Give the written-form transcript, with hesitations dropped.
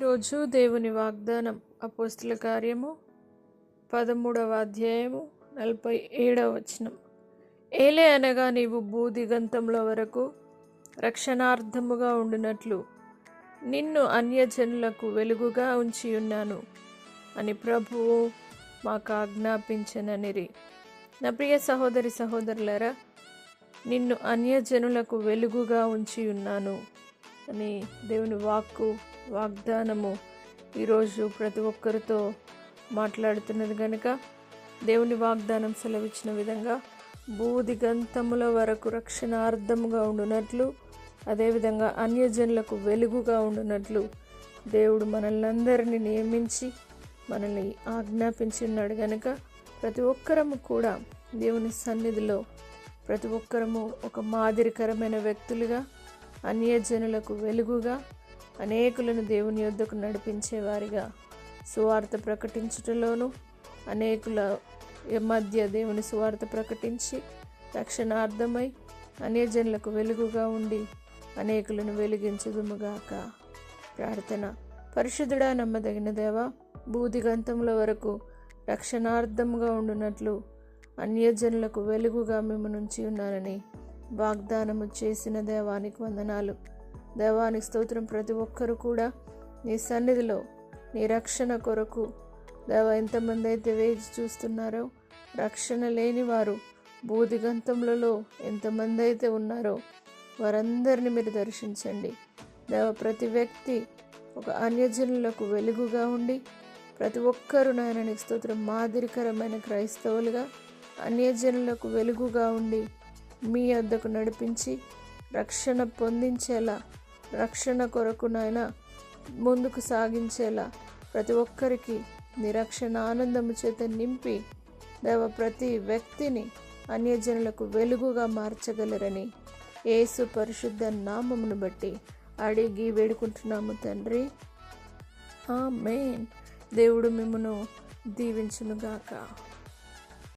ఈరోజు దేవుని వాగ్దానం అపోస్తుల కార్యము 13వ అధ్యాయము 47వ వచనం. ఏలే అనగా నీవు భూదిగంతముల వరకు రక్షణార్థముగా ఉండునట్లు నిన్ను అన్యజనులకు వెలుగుగా ఉంచి ఉన్నాను అని ప్రభువు మాకు ఆజ్ఞాపించననిరి. నా ప్రియ సహోదరి సహోదరులారా, నిన్ను అన్యజనులకు వెలుగుగా ఉంచి ఉన్నాను అని దేవుని వాగ్దానము ఈరోజు ప్రతి ఒక్కరితో మాట్లాడుతున్నది కనుక దేవుని వాగ్దానం సెలవిచ్చిన విధంగా భూదిగంతముల వరకు రక్షణార్థముగా ఉండునట్లు, అదేవిధంగా అన్యజనులకు వెలుగుగా ఉండునట్లు దేవుడు మనల్ని అందరినీ నియమించి మనల్ని ఆజ్ఞాపించున్నాడు కనుక ప్రతి ఒక్కరము కూడా దేవుని సన్నిధిలో ప్రతి ఒక్కరము ఒక మాదిరికరమైన వ్యక్తులుగా, అన్యజనులకు వెలుగుగా, అనేకులను దేవుని యొద్దకు నడిపించేవారిగా, సువార్త ప్రకటించుటలోను అనేకుల మధ్య దేవుని సువార్త ప్రకటించి రక్షణార్థమై అన్యజనులకు వెలుగుగా ఉండి అనేకులను వెలిగించుదుముగాక. ప్రార్థన. పరిశుద్ధుడా, నమ్మదగిన దేవా, భూదిగంతముల వరకు రక్షణార్థముగా ఉండునట్లు అన్యజనులకు వెలుగుగా మేము నుంచి ఉన్నానని వాగ్దానము చేసిన దేవానికి వందనాలు. దేవానికి స్తోత్రం. ప్రతి ఒక్కరు కూడా నీ సన్నిధిలో నీ రక్షణ కొరకు దేవా ఎంతమంది అయితే వేచి చూస్తున్నారో, రక్షణ లేని వారు భూదిగంతములలో ఎంతమంది అయితే ఉన్నారో వారందరినీ మీరు దర్శించండి దేవ. ప్రతి వ్యక్తి ఒక అన్యజనులకు వెలుగుగా ఉండి ప్రతి ఒక్కరు నాయన నీకు స్తోత్రం మాదిరికరమైన క్రైస్తవులుగా అన్యజనులకు వెలుగుగా ఉండి మీ వద్దకు నడిపించి రక్షణ పొందించేలా, రక్షణ కొరకు నాయన ముందుకు సాగించేలా ప్రతి ఒక్కరికి నిరక్షణ ఆనందము చేత నింపి దేవ ప్రతి వ్యక్తిని అన్యజనులకు వెలుగుగా మార్చగలరని యేసు పరిశుద్ధ నామమును బట్టి అడిగి వేడుకుంటున్నాము తండ్రి, ఆమేన్. దేవుడు మిమ్మును దీవించునుగాక.